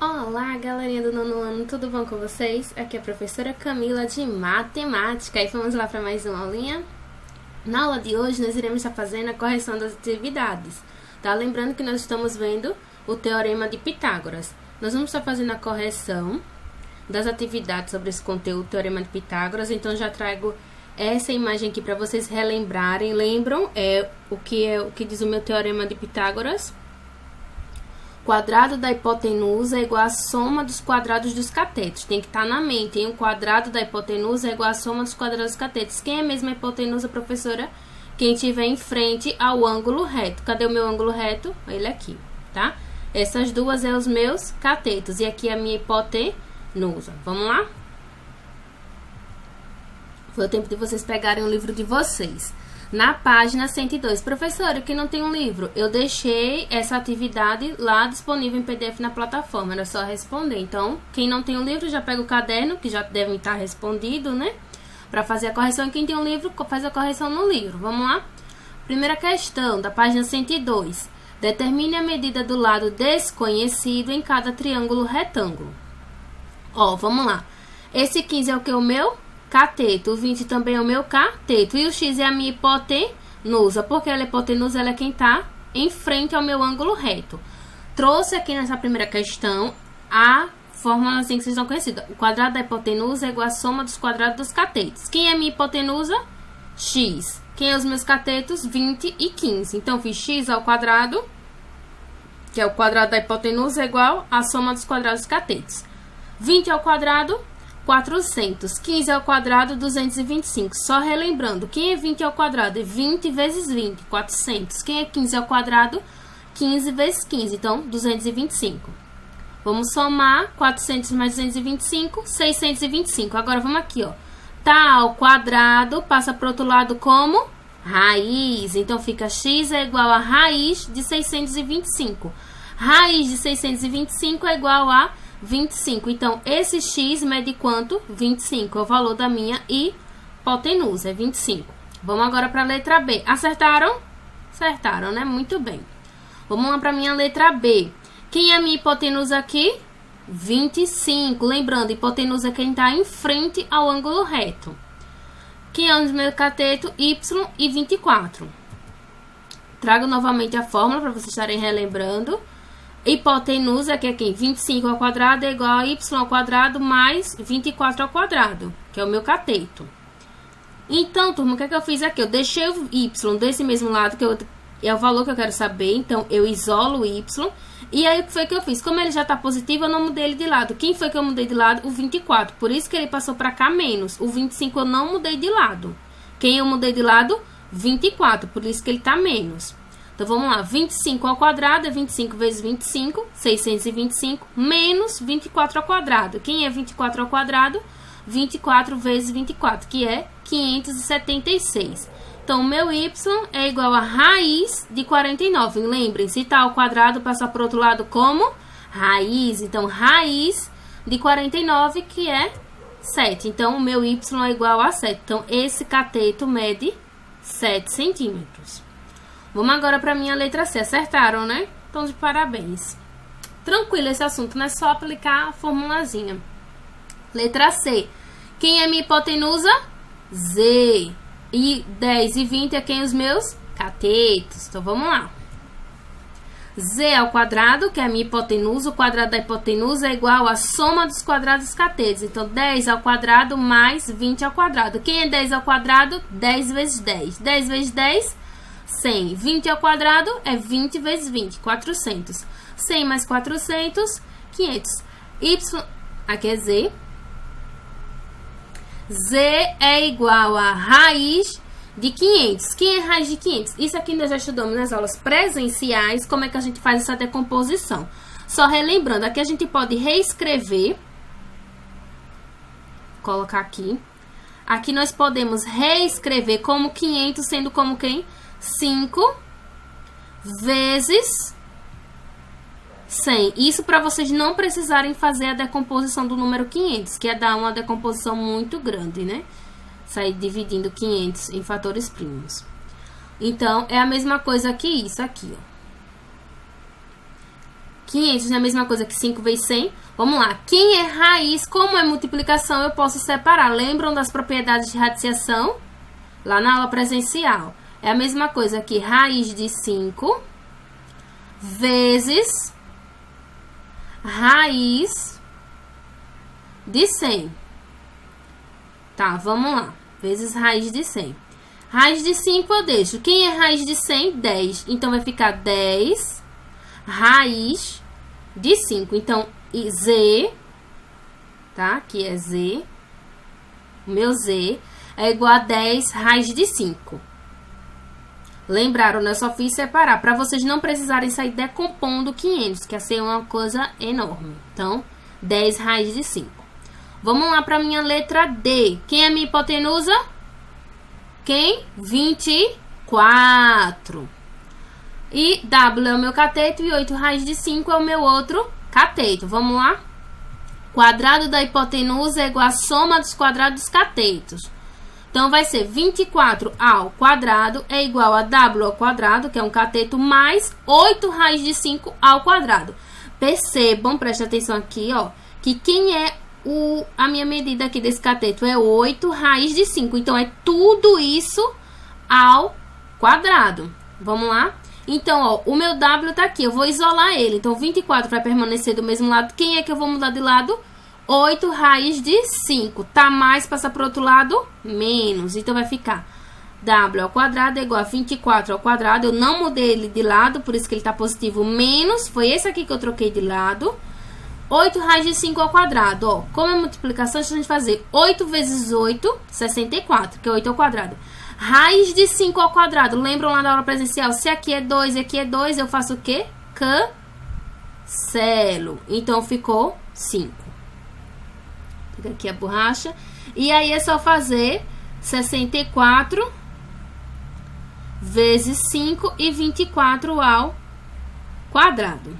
Olá, galerinha do nono ano, tudo bom com vocês? Aqui é a professora Camila de Matemática e vamos lá para mais uma aulinha. Na aula de hoje nós iremos estar fazendo a correção das atividades, tá? Lembrando que nós estamos vendo o Teorema de Pitágoras. Nós vamos estar fazendo a correção das atividades sobre esse conteúdo, Teorema de Pitágoras, então já trago essa imagem aqui para vocês relembrarem. Lembram o que diz o meu Teorema de Pitágoras? Quadrado da hipotenusa é igual à soma dos quadrados dos catetos. Tem que estar na mente, hein? O quadrado da hipotenusa é igual à soma dos quadrados dos catetos. Quem é mesmo a hipotenusa, professora? Quem estiver em frente ao ângulo reto. Cadê o meu ângulo reto? Ele aqui, tá? Essas duas são os meus catetos. E aqui a minha hipotenusa. Vamos lá? Foi o tempo de vocês pegarem o livro de vocês. Na página 102. Professora, que não tem um livro, eu deixei essa atividade lá disponível em PDF na plataforma, era só responder. Então, quem não tem um livro, já pega o caderno, que já deve estar respondido, né? Para fazer a correção. E quem tem um livro, faz a correção no livro. Vamos lá? Primeira questão, da página 102. Determine a medida do lado desconhecido em cada triângulo retângulo. Ó, vamos lá. Esse 15 é o que? O meu cateto. O 20 também é o meu cateto. E o x é a minha hipotenusa. Porque ela é hipotenusa, ela é quem está em frente ao meu ângulo reto. Trouxe aqui nessa primeira questão a fórmula assim que vocês estão conhecidos. O quadrado da hipotenusa é igual à soma dos quadrados dos catetos. Quem é a minha hipotenusa? X. Quem é os meus catetos? 20 e 15. Então, fiz x ao quadrado, que é o quadrado da hipotenusa, é igual à soma dos quadrados dos catetos. 20 ao quadrado, 400. 15 ao quadrado, 225. Só relembrando, quem é 20 ao quadrado? É 20 vezes 20, 400. Quem é 15 ao quadrado? 15 vezes 15, então 225. Vamos somar 400 mais 225, 625. Agora vamos aqui, ó. Tá ao quadrado, passa para o outro lado como raiz. Então fica x é igual a raiz de 625. Raiz de 625 é igual a 25. Então, esse x mede quanto? 25. É o valor da minha hipotenusa, é 25. Vamos agora para a letra B. Acertaram? Acertaram, né? Muito bem. Vamos lá para a minha letra B. Quem é a minha hipotenusa aqui? 25. Lembrando, hipotenusa é quem está em frente ao ângulo reto. Quem é o meu cateto? Y e 24. Trago novamente a fórmula para vocês estarem relembrando. Hipotenusa, que é quem? 25 ao quadrado é igual a y ao quadrado mais 24 ao quadrado, que é o meu cateto. Então, turma, o que é que eu fiz aqui? Eu deixei o y desse mesmo lado, que é o valor que eu quero saber. Então, eu isolo o y. E aí, o que foi que eu fiz? Como ele já está positivo, eu não mudei ele de lado. Quem foi que eu mudei de lado? O 24. Por isso que ele passou para cá menos. O 25 eu não mudei de lado. Quem eu mudei de lado? 24. Por isso que ele está menos. Então, vamos lá, 25 ao quadrado é 25 vezes 25, 625, menos 24 ao quadrado. Quem é 24 ao quadrado? 24 vezes 24, que é 576. Então, o meu y é igual a raiz de 49. Lembrem, se está ao quadrado, passa para o outro lado como raiz. Então, raiz de 49, que é 7. Então, o meu y é igual a 7. Então, esse cateto mede 7 centímetros. Vamos agora para a minha letra C. Acertaram, né? Então, de parabéns. Tranquilo esse assunto, não é só aplicar a formulazinha. Letra C. Quem é minha hipotenusa? Z. E 10 e 20 é quem? Os meus catetos. Então, vamos lá. Z ao quadrado, que é a minha hipotenusa. O quadrado da hipotenusa é igual à soma dos quadrados dos catetos. Então, 10 ao quadrado mais 20 ao quadrado. Quem é 10 ao quadrado? 10 vezes 10. 10 vezes 10, 100. 20 ao quadrado é 20 vezes 20, 400. 100 mais 400, 500. Y, aqui é Z. Z é igual a raiz de 500. Quem é raiz de 500? Isso aqui nós já estudamos nas aulas presenciais, como é que a gente faz essa decomposição. Só relembrando, aqui a gente pode reescrever. Colocar aqui. Aqui nós podemos reescrever como 500, sendo como quem? 5 vezes 100. Isso para vocês não precisarem fazer a decomposição do número 500, que é dar uma decomposição muito grande, né? Sair dividindo 500 em fatores primos. Então, é a mesma coisa que isso aqui, ó. 500 não é a mesma coisa que 5 vezes 100? Vamos lá. Quem é raiz, como é multiplicação, eu posso separar. Lembram das propriedades de radiciação? Lá na aula presencial. É a mesma coisa que raiz de 5 vezes raiz de 100. Tá, vamos lá. Vezes raiz de 100. Raiz de 5 eu deixo. Quem é raiz de 100? 10. Então, vai ficar 10 raiz de 5. Então, Z, tá? Aqui é Z. O meu Z é igual a 10 raiz de 5. Lembraram, né? Eu só fiz separar. Para vocês não precisarem sair decompondo 500, que ia ser uma coisa enorme. Então, 10 raiz de 5. Vamos lá para minha letra D. Quem é minha hipotenusa? Quem? 24. E W é o meu cateto e 8 raiz de 5 é o meu outro cateto. Vamos lá? Quadrado da hipotenusa é igual a soma dos quadrados dos catetos. Então, vai ser 24 ao quadrado é igual a W ao quadrado, que é um cateto, mais 8 raiz de 5 ao quadrado. Percebam, preste atenção aqui, ó, que quem é a minha medida aqui desse cateto é 8 raiz de 5. Então, é tudo isso ao quadrado. Vamos lá? Então, ó, o meu W tá aqui. Eu vou isolar ele. Então, 24 vai permanecer do mesmo lado. Quem é que eu vou mudar de lado? 8 raiz de 5. Tá mais, passa para o outro lado, menos. Então, vai ficar W ao quadrado é igual a 24 ao quadrado. Eu não mudei ele de lado, por isso que ele tá positivo, menos. Foi esse aqui que eu troquei de lado. 8 raiz de 5 ao quadrado, ó. Como é multiplicação, a gente fazer 8 vezes 8, 64, que é 8 ao quadrado. Raiz de 5 ao quadrado. Lembram lá da aula presencial? Se aqui é 2 e aqui é 2, eu faço o quê? Cancelo. Então, ficou 5. Pega aqui a borracha. E aí, é só fazer 64 vezes 5 e 24 ao quadrado.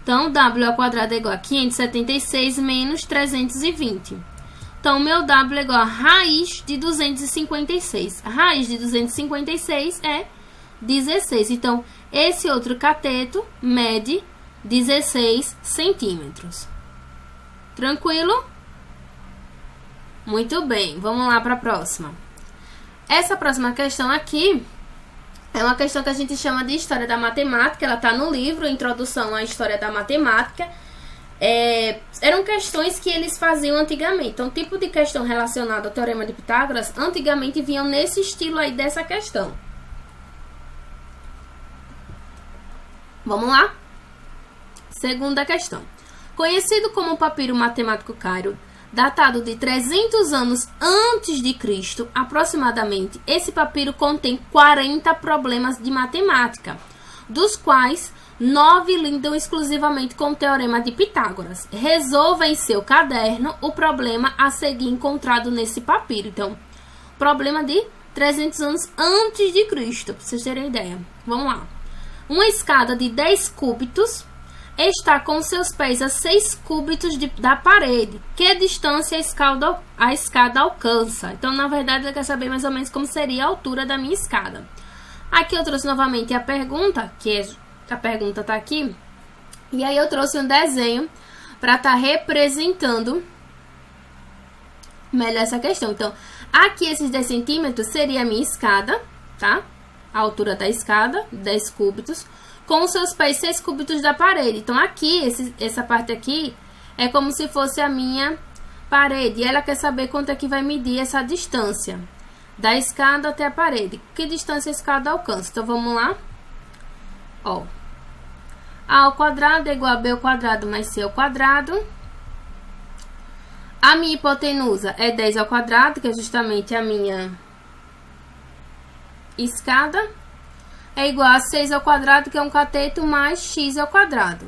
Então, W ao quadrado é igual a 576 menos 320. Então, o meu W é igual a raiz de 256. A raiz de 256 é 16. Então, esse outro cateto mede 16 centímetros. Tranquilo? Muito bem. Vamos lá para a próxima. Essa próxima questão aqui é uma questão que a gente chama de História da Matemática. Ela está no livro Introdução à História da Matemática. Eram questões que eles faziam antigamente. Então, o tipo de questão relacionada ao Teorema de Pitágoras, antigamente vinham nesse estilo aí dessa questão. Vamos lá? Segunda questão. Conhecido como papiro matemático Cairo, datado de 300 anos antes de Cristo, aproximadamente, esse papiro contém 40 problemas de matemática, dos quais 9 lidam exclusivamente com o Teorema de Pitágoras. Resolva em seu caderno o problema a seguir encontrado nesse papiro. Então, problema de 300 anos antes de Cristo, para vocês terem ideia. Vamos lá. Uma escada de 10 cúbitos está com seus pés a 6 cúbitos da parede. Que distância a escada alcança? Então, na verdade, ele quer saber mais ou menos como seria a altura da minha escada. Aqui eu trouxe novamente a pergunta, a pergunta está aqui. E aí eu trouxe um desenho para estar representando melhor essa questão. Então, aqui esses 10 centímetros seria a minha escada, tá? A altura da escada, 10 cúbitos. Com os seus pés 6 cúbitos da parede. Então, aqui, essa parte aqui, é como se fosse a minha parede. E ela quer saber quanto é que vai medir essa distância da escada até a parede. Que distância a escada alcança? Então, vamos lá. Ó. A ao quadrado é igual a B ao quadrado mais C ao quadrado. A minha hipotenusa é 10 ao quadrado, que é justamente a minha escada. É igual a 6 ao quadrado, que é um cateto, mais x ao quadrado.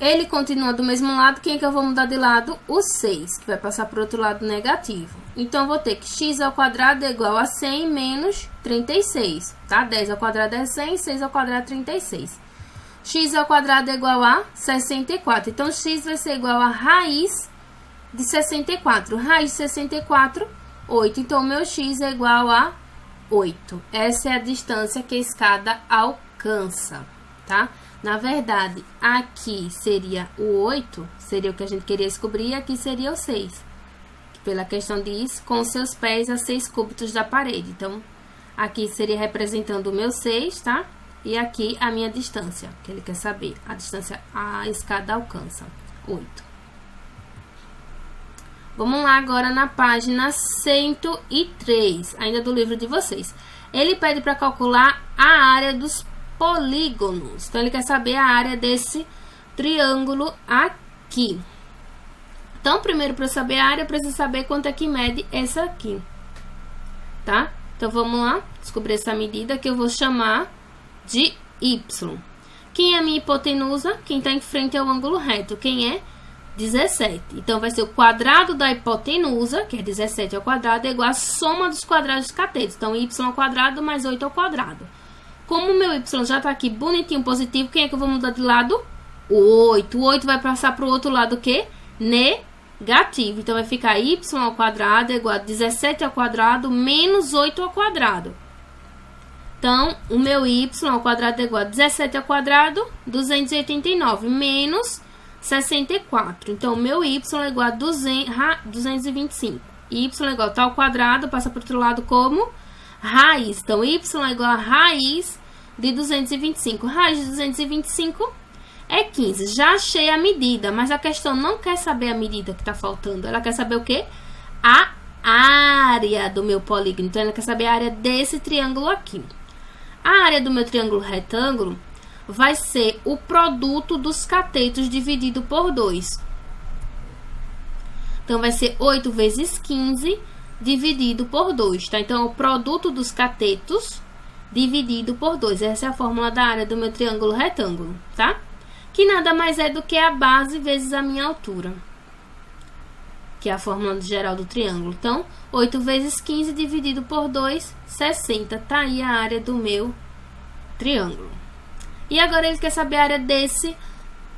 Ele continua do mesmo lado. Quem é que eu vou mudar de lado? O 6, que vai passar para o outro lado negativo. Então, eu vou ter que x ao quadrado é igual a 100 menos 36, tá? 10 ao quadrado é 100, 6 ao quadrado é 36. X ao quadrado é igual a 64. Então, x vai ser igual a raiz de 64. Raiz de 64, 8. Então, o meu x é igual a 8. Essa é a distância que a escada alcança, tá? Na verdade, aqui seria o 8, seria o que a gente queria descobrir, e aqui seria o 6. Pela questão diz, com seus pés a 6 cúbitos da parede. Então, aqui seria representando o meu 6, tá? E aqui a minha distância, que ele quer saber. A distância a escada alcança, 8. Vamos lá agora na página 103, ainda do livro de vocês. Ele pede para calcular a área dos polígonos. Então, ele quer saber a área desse triângulo aqui. Então, primeiro, para eu saber a área, eu preciso saber quanto é que mede essa aqui, tá? Então, vamos lá, descobrir essa medida que eu vou chamar de Y. Quem é a minha hipotenusa? Quem está em frente ao ângulo reto. Quem é? 17. Então, vai ser o quadrado da hipotenusa, que é 17 ao quadrado, é igual a soma dos quadrados dos catetos. Então, y ao quadrado mais 8 ao quadrado. Como o meu y já está aqui bonitinho, positivo, quem é que eu vou mudar de lado? O 8. O 8 vai passar para o outro lado, o quê? Negativo. Então, vai ficar y ao quadrado é igual a 17 ao quadrado menos 8 ao quadrado. Então, o meu y ao quadrado é igual a 17 ao quadrado, 289, menos 64. Então, o meu y é igual a 225. Y é igual a tal quadrado, passa para o outro lado como raiz. Então, y é igual a raiz de 225. Raiz de 225 é 15. Já achei a medida, mas a questão não quer saber a medida que está faltando. Ela quer saber o quê? A área do meu polígono. Então, ela quer saber a área desse triângulo aqui. A área do meu triângulo retângulo vai ser o produto dos catetos dividido por 2. Então, vai ser 8 vezes 15 dividido por 2, tá? Então, o produto dos catetos dividido por 2. Essa é a fórmula da área do meu triângulo retângulo, tá? Que nada mais é do que a base vezes a minha altura, que é a fórmula geral do triângulo. Então, 8 vezes 15 dividido por 2, 60. Tá aí a área do meu triângulo. E agora ele quer saber a área desse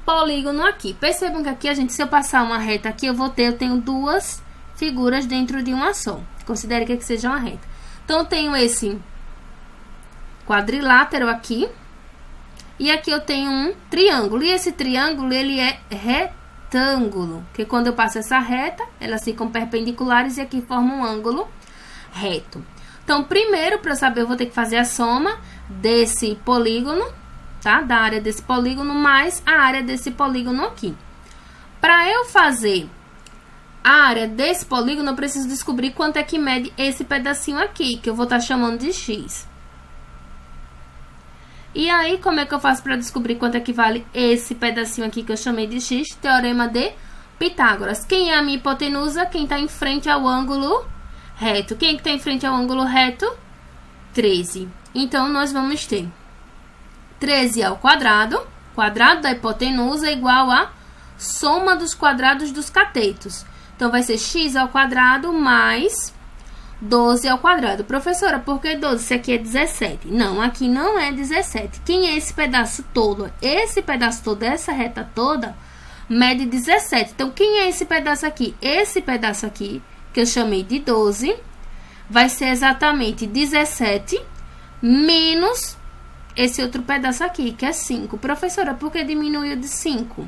polígono aqui. Percebam que aqui, se eu passar uma reta aqui, eu tenho duas figuras dentro de uma só. Considere que seja uma reta. Então, eu tenho esse quadrilátero aqui. E aqui eu tenho um triângulo. E esse triângulo, ele é retângulo. Porque quando eu passo essa reta, elas ficam perpendiculares e aqui formam um ângulo reto. Então, primeiro, para eu saber, eu vou ter que fazer a soma desse polígono, tá? Da área desse polígono mais a área desse polígono aqui. Para eu fazer a área desse polígono, eu preciso descobrir quanto é que mede esse pedacinho aqui, que eu vou estar chamando de x. E aí, como é que eu faço para descobrir quanto é que vale esse pedacinho aqui que eu chamei de x? Teorema de Pitágoras. Quem é a minha hipotenusa? Quem está em frente ao ângulo reto. Quem é que está em frente ao ângulo reto? 13. Então, nós vamos ter 13 ao quadrado. Quadrado da hipotenusa é igual a soma dos quadrados dos catetos. Então, vai ser x ao quadrado mais 12 ao quadrado. Professora, por que 12? Isso aqui é 17. Não, aqui não é 17. Quem é esse pedaço todo? Esse pedaço todo, essa reta toda, mede 17. Então, quem é esse pedaço aqui? Esse pedaço aqui, que eu chamei de 12, vai ser exatamente 17 menos esse outro pedaço aqui, que é 5. Professora, por que diminuiu de 5?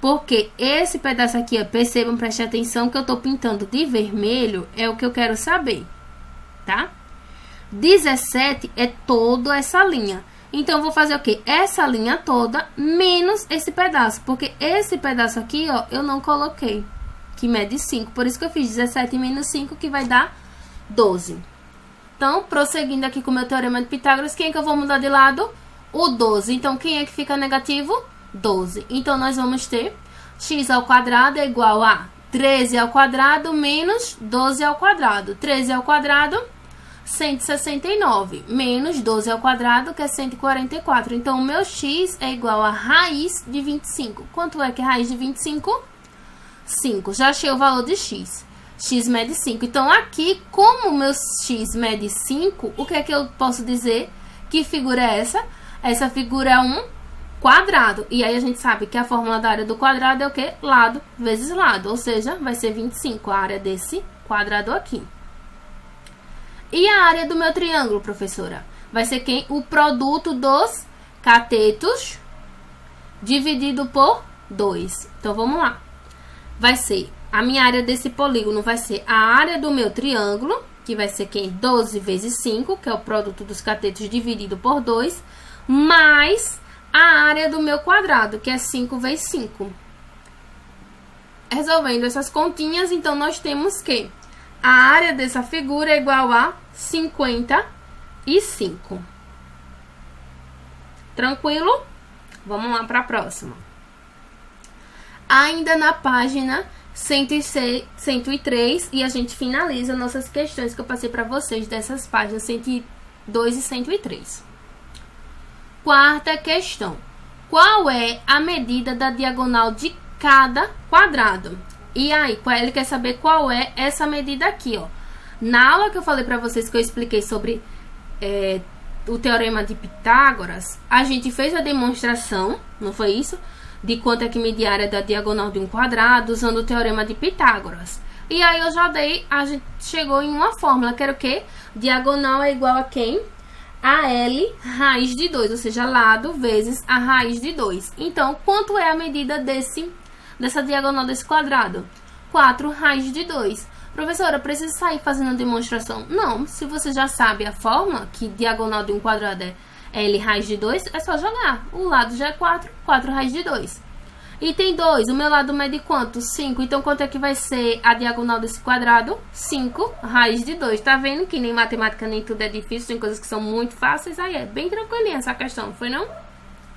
Porque esse pedaço aqui, ó, percebam, prestem atenção que eu tô pintando de vermelho, é o que eu quero saber, tá? 17 é toda essa linha. Então, eu vou fazer o quê? Essa linha toda menos esse pedaço, porque esse pedaço aqui, ó, eu não coloquei, que mede 5. Por isso que eu fiz 17 menos 5, que vai dar 12. Então, prosseguindo aqui com o meu teorema de Pitágoras, quem é que eu vou mudar de lado? O 12. Então, quem é que fica negativo? 12. Então, nós vamos ter x ao quadrado é igual a 13 ao quadrado menos 12 ao quadrado. 13 ao quadrado, 169, menos 12 ao quadrado, que é 144. Então, o meu x é igual a raiz de 25. Quanto é que é raiz de 25? 5. Já achei o valor de x. X mede 5. Então, aqui, como o meu x mede 5, o que é que eu posso dizer? Que figura é essa? Essa figura é um quadrado. E aí, a gente sabe que a fórmula da área do quadrado é o quê? Lado vezes lado. Ou seja, vai ser 25 a área desse quadrado aqui. E a área do meu triângulo, professora? Vai ser quem? O produto dos catetos dividido por 2. Então, vamos lá. Vai ser, a minha área desse polígono vai ser a área do meu triângulo, que vai ser quem? 12 vezes 5, que é o produto dos catetos dividido por 2, mais a área do meu quadrado, que é 5 vezes 5. Resolvendo essas continhas, então, nós temos que a área dessa figura é igual a 55. Tranquilo? Vamos lá para a próxima. Ainda na página 106, 103, e a gente finaliza nossas questões que eu passei para vocês dessas páginas 102 e 103. Quarta questão. Qual é a medida da diagonal de cada quadrado? E aí, ele quer saber qual é essa medida aqui, ó. Na aula que eu falei para vocês, que eu expliquei sobre o teorema de Pitágoras, a gente fez a demonstração, não foi isso? De quanto é que medir a área da diagonal de um quadrado, usando o teorema de Pitágoras. E aí eu já dei, a gente chegou em uma fórmula, que era o quê? Diagonal é igual a quem? A L raiz de 2, ou seja, lado vezes a raiz de 2. Então, quanto é a medida dessa diagonal desse quadrado? 4 raiz de 2. Professora, precisa sair fazendo a demonstração? Não, se você já sabe a fórmula, que diagonal de um quadrado é L raiz de 2, é só jogar. O lado já é 4, 4 raiz de 2. Item 2, o meu lado mede quanto? 5. Então, quanto é que vai ser a diagonal desse quadrado? 5 raiz de 2. Tá vendo que nem matemática nem tudo é difícil, tem coisas que são muito fáceis. Aí é bem tranquilinha essa questão, não foi não?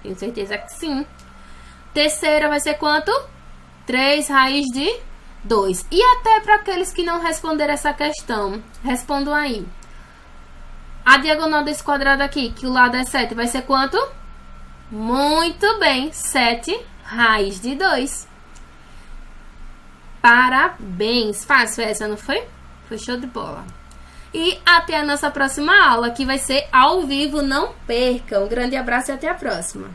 Tenho certeza que sim. Terceira vai ser quanto? 3 raiz de 2. E até para aqueles que não responderam essa questão, respondam aí. A diagonal desse quadrado aqui, que o lado é 7, vai ser quanto? Muito bem, 7 raiz de 2. Parabéns! Fácil essa, não foi? Foi show de bola. E até a nossa próxima aula, que vai ser ao vivo, não perca. Um grande abraço e até a próxima.